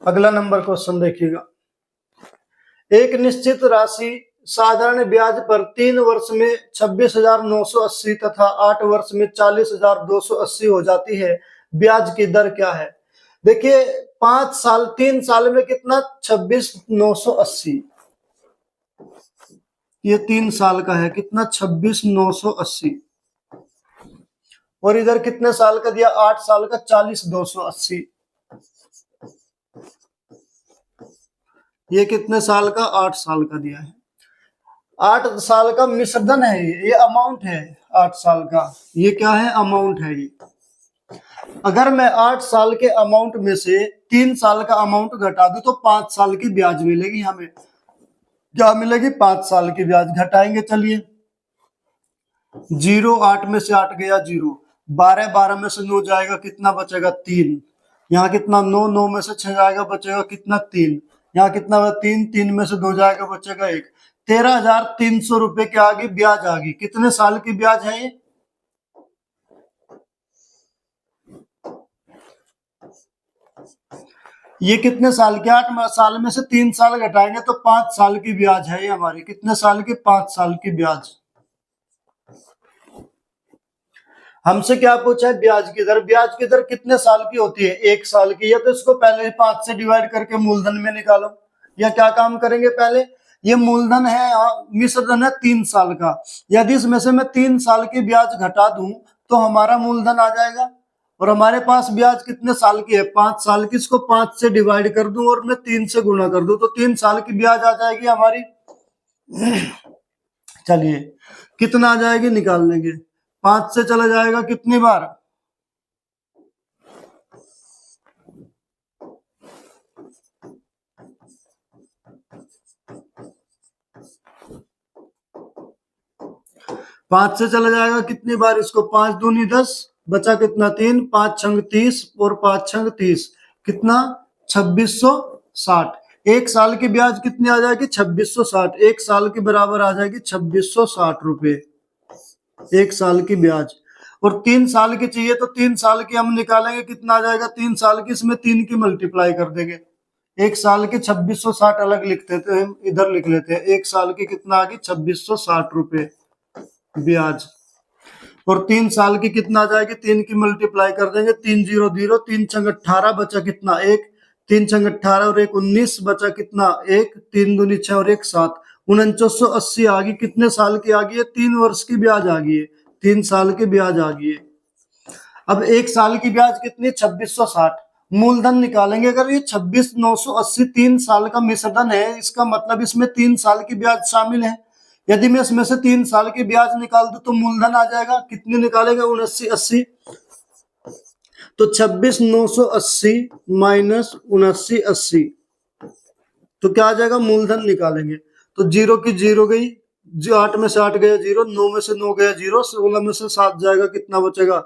अगला नंबर क्वेश्चन देखिएगा। एक निश्चित राशि साधारण ब्याज पर 3 वर्ष में 26,980 तथा 8 वर्ष में 40,280 हो जाती है। ब्याज की दर क्या है? देखिए, 5 साल 3 साल में कितना? 26,980। ये 3 साल का है, कितना? 26,980। और इधर कितने साल का दिया? 8 साल का 40,280। ये कितने साल का? 8 साल का दिया है। 8 साल का मिश्रधन है ये अमाउंट है 8 साल का। ये क्या है? अमाउंट है ये। अगर मैं 8 साल के अमाउंट में से 3 साल का अमाउंट घटा दूं तो 5 साल की ब्याज मिलेगी हमें। क्या मिलेगी? 5 साल की ब्याज। घटाएंगे, चलिए। 0, 8 में से 8 गया 0। 12, 12 में से 9 जाएगा, कितना बचेगा? 3। यहाँ कितना? 9, 9 में से 6 जाएगा, बचेगा कितना? 3। यहाँ कितना? 3, 3 में से 2 जाएगा, बचेगा 1। 13,300 रुपए की आ गई ब्याज। आ गई। कितने साल की ब्याज है ये? ये कितने साल की? 8 साल में से 3 साल घटाएंगे तो 5 साल की ब्याज है ये हमारी। कितने साल की? 5 साल की ब्याज। हमसे क्या पूछा है? ब्याज की दर। ब्याज की दर कितने साल की होती है? 1 साल की। या तो इसको पहले 5 से डिवाइड करके मूलधन में निकालो, या क्या काम करेंगे? पहले ये मूलधन है, मिश्रधन है 3 साल का। यदि इसमें से मैं 3 साल की ब्याज घटा दूं तो हमारा मूलधन आ जाएगा। और हमारे पास ब्याज कितने साल की है? 5 साल की। इसको 5 से डिवाइड कर दूं और मैं 3 से गुणा कर दूं तो 3 साल की ब्याज आ जाएगी हमारी। चलिए, कितना आ जाएगी निकाल लेंगे। 5 से चला जाएगा कितनी बार? 5 से चला जाएगा कितनी बार? इसको 5 दूनी 10, बचा कितना? 3। 5 छंग 30 और 5 छंग 30, कितना? 2660। 1 साल की ब्याज कितनी आ जाएगी? 2660। 1 साल के बराबर आ जाएगी 2660 रुपए। 1 साल की ब्याज। और 3 साल की चाहिए तो 3 साल की हम निकालेंगे, कितना आ जाएगा 3 साल की, इसमें 3 की मल्टीप्लाई कर देंगे। 1 साल की 2660 अलग लिख देते हैं, हम इधर लिख लेते हैं। 1 साल की कितना आ गई 2660 रुपए ब्याज। और 3 साल की कितना आ जाएगी, 3 की मल्टीप्लाई कर देंगे, 3 0 0, 3 6 18 बचा कितना 1, 3 6 18 और 1 19 बचा कितना 1, 3 दूनी 6 और 1 7, 4980 आ गई। कितने साल की आ गई है, 3 वर्ष की ब्याज आ गई है, 3 साल की ब्याज आ गई है। अब 1 साल की ब्याज कितनी 2660, मूलधन निकालेंगे। अगर ये 26,980 3 साल का मिश्रधन है, इसका मतलब इसमें 3 साल की ब्याज शामिल है। यदि मैं इसमें से 3 साल की ब्याज निकाल दूं तो मूलधन आ जाएगा, कितनी निकालेंगे 7980, तो 26,980 माइनस 7980, तो क्या आ जाएगा, मूलधन निकालेंगे। तो 0 की 0 गई, 8 में से 8 गया 0, 9 में से 9 गया 0, 16 में से 7 जाएगा, कितना बचेगा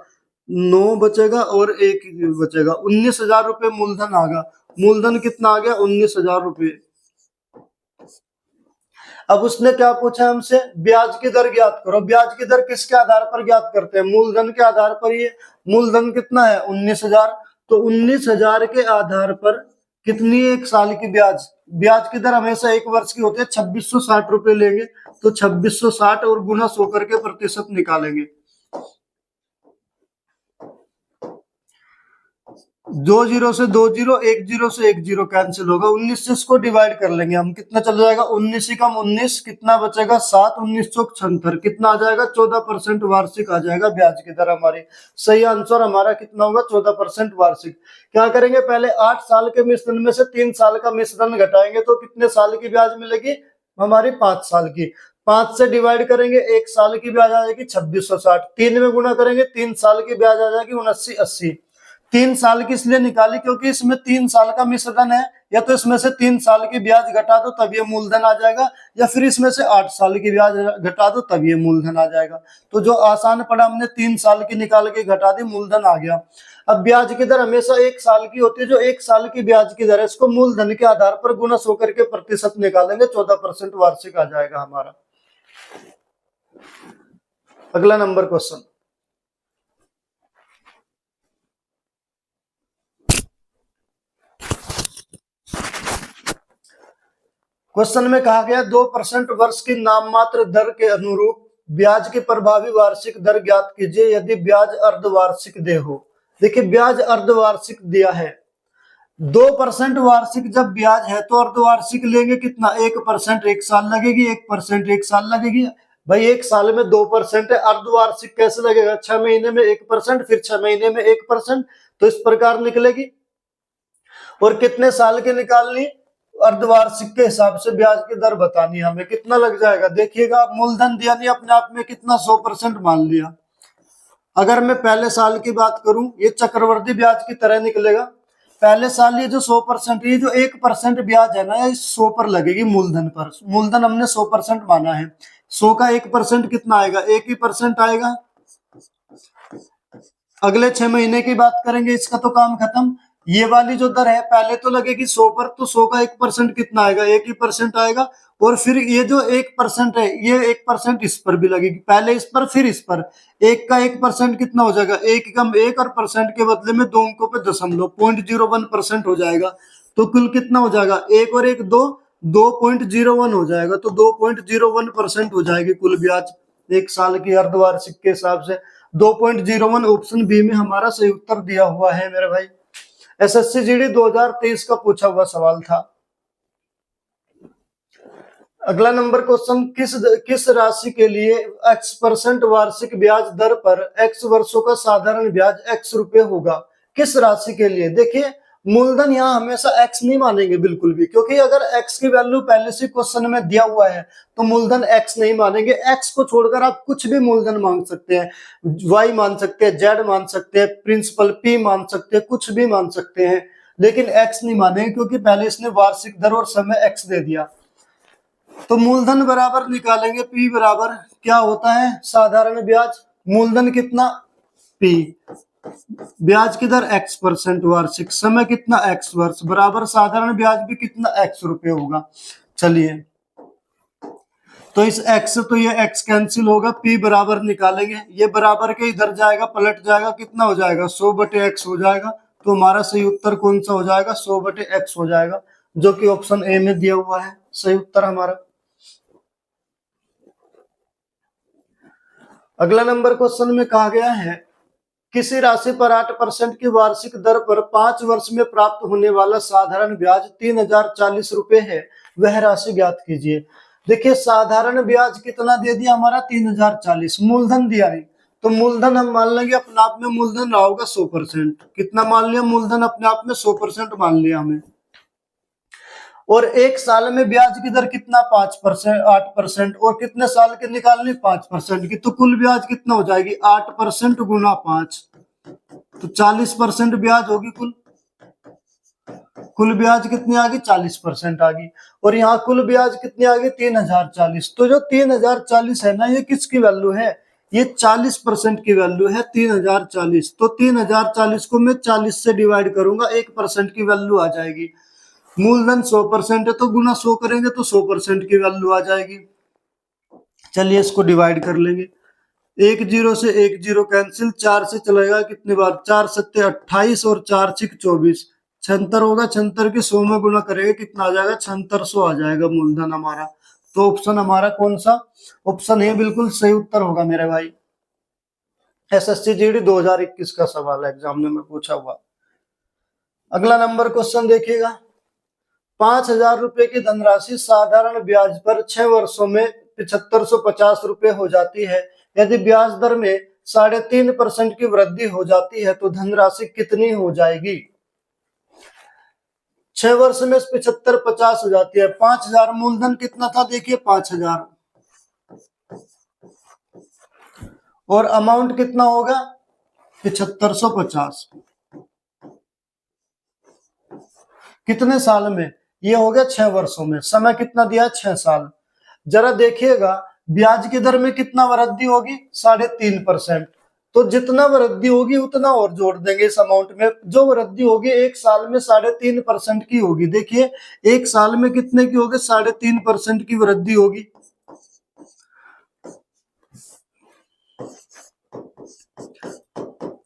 9 बचेगा और 1 बचेगा। 19,000 रुपये मूलधन आ गया। मूलधन कितना आ गया 19,000 रुपये। अब उसने क्या पूछा हमसे, ब्याज की दर ज्ञात करो। ब्याज की दर किसके आधार पर ज्ञात करते हैं, मूलधन के आधार पर। ये मूलधन कितना है 19,000, तो 19,000 के आधार पर कितनी 1 साल की ब्याज, ब्याज की दर हमेशा 1 वर्ष की होती है, 2660 रुपए लेंगे, तो 2660 और गुना 100 करके प्रतिशत निकालेंगे। 2 0 से 2 0, 1 0 से 1 0 कैंसिल होगा, 19 से इसको डिवाइड कर लेंगे हम, कितना चल जाएगा 19 ही कम 19, कितना बचेगा 7, 19 चौक 76, कितना आ जाएगा 14% वार्षिक आ जाएगा ब्याज की दर हमारी। सही आंसर हमारा कितना होगा 14% वार्षिक। क्या करेंगे, पहले 8 साल के मिश्रण में से 3 साल का मिश्रण घटाएंगे तो कितने साल की ब्याज मिलेगी हमारी 5 साल की। 5 से डिवाइड करेंगे, 1 साल की ब्याज आ जाएगी 2660, 3 में गुना करेंगे 3 साल की ब्याज आ जाएगी 7980। 3 साल की इसलिए निकाली क्योंकि इसमें 3 साल का मिश्रण है, या तो इसमें से 3 साल की ब्याज घटा दो तब ये मूलधन आ जाएगा, या फिर इसमें से 8 साल की ब्याज घटा दो तब ये मूलधन आ जाएगा। तो जो आसान पड़ा हमने 3 साल की निकाल के घटा दी, मूलधन आ गया। अब ब्याज की दर हमेशा 1 साल की होती है, जो 1 साल की ब्याज की दर है इसको मूलधन के आधार पर गुना 100 करके प्रतिशत निकालेंगे, 14% वार्षिक आ जाएगा हमारा। अगला नंबर क्वेश्चन, क्वेश्चन में कहा गया 2% वर्ष की नाममात्र दर के अनुरूप ब्याज की प्रभावी वार्षिक दर ज्ञात कीजिए यदि ब्याज अर्धवार्षिक दे हो। देखिए ब्याज अर्धवार्षिक दिया है, 2% वार्षिक जब ब्याज है तो अर्धवार्षिक लेंगे कितना 1%, 1 साल लगेगी, 1% 1 साल लगेगी। भाई 1 साल में 2% है, अर्धवार्षिक कैसे लगेगा, 6 महीने में 1%, फिर 6 महीने में 1%, तो इस प्रकार निकलेगी। और कितने साल की निकालनी, अर्धवार्षिक के हिसाब से ब्याज की दर बतानी है हमें, कितना लग जाएगा। देखिएगा मूलधन दिया नहीं अपने आप में, कितना 100% मान लिया। अगर मैं पहले साल की बात करूं, ये चक्रवृद्धि ब्याज की तरह निकलेगा। पहले साल ये जो 100%, ये जो 1% ब्याज है ना, ये 100 पर लगेगी मूलधन पर। मूलधन हमने 100% माना है, 100 का 1% कितना आएगा, 1% आएगा। अगले 6 महीने की बात करेंगे, इसका तो काम खत्म। ये वाली जो दर है पहले तो लगेगी 100 पर, तो 100 का 1% कितना आएगा, 1% आएगा। और फिर ये जो 1% है, ये 1% इस पर भी लगेगी, पहले इस पर फिर इस पर। 1 का 1% कितना हो जाएगा, 1 कम 1, और परसेंट के बदले में 2 अंकों पे दशमलव, 0.01% हो जाएगा। तो कुल कितना हो जाएगा, 1 और 1 2, 2.01 हो जाएगा, तो 2.01% हो जाएगी कुल ब्याज 1 साल की अर्धवार्षिक के हिसाब से। 2.01 ऑप्शन बी में हमारा सही उत्तर दिया हुआ है मेरे भाई। एसएससी जीडी 2023 का पूछा हुआ सवाल था। अगला नंबर क्वेश्चन, किस राशि के लिए x% वार्षिक ब्याज दर पर x वर्षों का साधारण ब्याज x रुपए होगा, किस राशि के लिए। देखिए मूलधन यहाँ हमेशा x नहीं मानेंगे बिल्कुल भी, क्योंकि अगर x की वैल्यू पहले से क्वेश्चन में दिया हुआ है तो मूलधन x नहीं मानेंगे। x को छोड़कर आप कुछ भी मूलधन मांग सकते हैं, y मान सकते हैं, z मान सकते हैं, प्रिंसिपल p मान सकते हैं, कुछ भी मान सकते हैं, लेकिन x नहीं मानेंगे क्योंकि पहले इसने वार्षिक दर और समय x दे दिया। तो मूलधन बराबर निकालेंगे, p बराबर क्या होता है साधारण ब्याज, मूलधन कितना p, ब्याज की दर x% वार्षिक, समय कितना x वर्ष, बराबर साधारण ब्याज भी कितना x रुपए होगा। चलिए तो इस x से तो ये x कैंसिल होगा, p बराबर निकालेंगे, ये बराबर के इधर जाएगा, पलट जाएगा, कितना हो जाएगा 100/x हो जाएगा। तो हमारा सही उत्तर कौन सा हो जाएगा 100/x हो जाएगा, जो कि ऑप्शन ए में दिया हुआ है सही उत्तर हमारा। अगला नंबर क्वेश्चन में कहा गया है किसी राशि पर 8% की वार्षिक दर पर 5 वर्ष में प्राप्त होने वाला साधारण ब्याज 3040 रुपए है, वह राशि ज्ञात कीजिए। देखिए साधारण ब्याज कितना दे दिया हमारा 3040, मूलधन दिया नहीं, तो मूलधन हम मान लेंगे अपने आप में मूलधन रहा होगा 100%। कितना मान लिया मूलधन अपने आप में 100% मान लिया हमने। और एक साल में ब्याज की दर कितना 5%, 8%, और कितने साल के निकालनी 5% की, तो कुल ब्याज कितना हो जाएगी 8% गुना 5, तो 40% ब्याज होगी। कुल ब्याज कितनी आ गई 40% आ गई। और यहाँ कुल ब्याज कितनी आ गई 3040। तो जो 3040 है ना, ये किसकी वैल्यू है, ये 40% की वैल्यू है 3040। तो 3040 को मैं 40 से डिवाइड करूंगा, 1% की वैल्यू आ जाएगी। मूलधन 100% है तो गुना 100 करेंगे तो 100% की वैल्यू आ जाएगी। चलिए इसको डिवाइड कर लेंगे, 1 0 से 1 0 कैंसिल, 4 से चलेगा कितनी बार 4 सत्ते 28 और 4 6 24, 76 होगा। 76 की 100 में गुना करेंगे कितना आ जाएगा 7600 आ जाएगा मूलधन हमारा। तो ऑप्शन हमारा कौन सा, ऑप्शन ए बिल्कुल सही उत्तर होगा मेरे भाई। एसएससी जीडी 2021 का सवाल है, एग्जाम में पूछा हुआ। अगला नंबर क्वेश्चन देखिएगा, 5000 रुपए की धनराशि साधारण ब्याज पर 6 वर्षों में 7550 रुपए हो जाती है। यदि ब्याज दर में 3.5% की वृद्धि हो जाती है तो धनराशि कितनी हो जाएगी। 6 वर्ष में 7550 हो जाती है, 5000 मूलधन कितना था देखिए 5000, और अमाउंट कितना होगा 7550। कितने साल में, ये हो गया 6 वर्षों में, समय कितना दिया 6 साल। जरा देखिएगा ब्याज की दर में कितना वृद्धि होगी 3.5%, तो जितना वृद्धि होगी उतना और जोड़ देंगे इस अमाउंट में। जो वृद्धि होगी एक साल में 3.5% की होगी। देखिए एक साल में कितने की होगी 3.5% की वृद्धि होगी।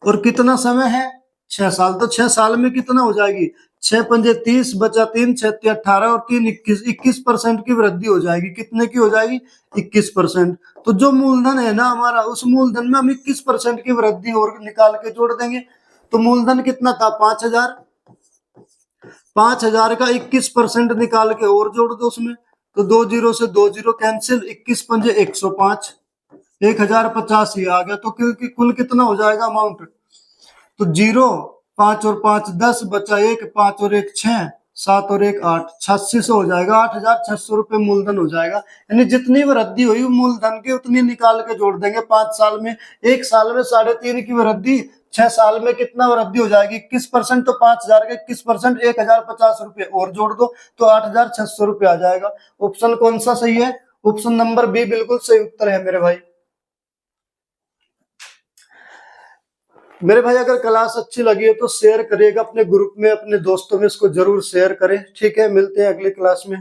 और कितना समय है 6 साल, तो 6 साल में कितना हो जाएगी 6 पंजे 30 बचा 3 6 18 और 3 21, 21% की वृद्धि हो जाएगी। कितने की हो जाएगी 21%। तो जो मूलधन है ना हमारा, उस मूलधन में हम 21% की वृद्धि और निकाल के जोड़ देंगे। तो मूलधन कितना था 5000, 5000 का 21% निकाल के और जोड़ दो उसमें, तो 2 0 से 2 0 कैंसिल, 21 पंजे 105, 1085 आ गया। तो कुल कितना हो जाएगा अमाउंट, तो 0 5 और 5 10 बचा 1, 5 और 1 6, 7 और 1 8, 8600 हो जाएगा। 8600 रुपए मूलधन हो जाएगा। यानी जितनी वृद्धि हुई मूलधन की उतनी निकाल के जोड़ देंगे 5 साल में। एक साल में 3.5 की वृद्धि, 6 साल में कितना वृद्धि हो जाएगी 21%, तो 5000 का 21% 1050 रुपए और जोड़ दो तो 8600 रुपए आ जाएगा। ऑप्शन कौन सा सही है, ऑप्शन नंबर बी बिल्कुल सही उत्तर है मेरे भाई। मेरे भाई अगर क्लास अच्छी लगी है तो शेयर करिएगा अपने ग्रुप में, अपने दोस्तों में इसको जरूर शेयर करें। ठीक है, मिलते हैं अगली क्लास में।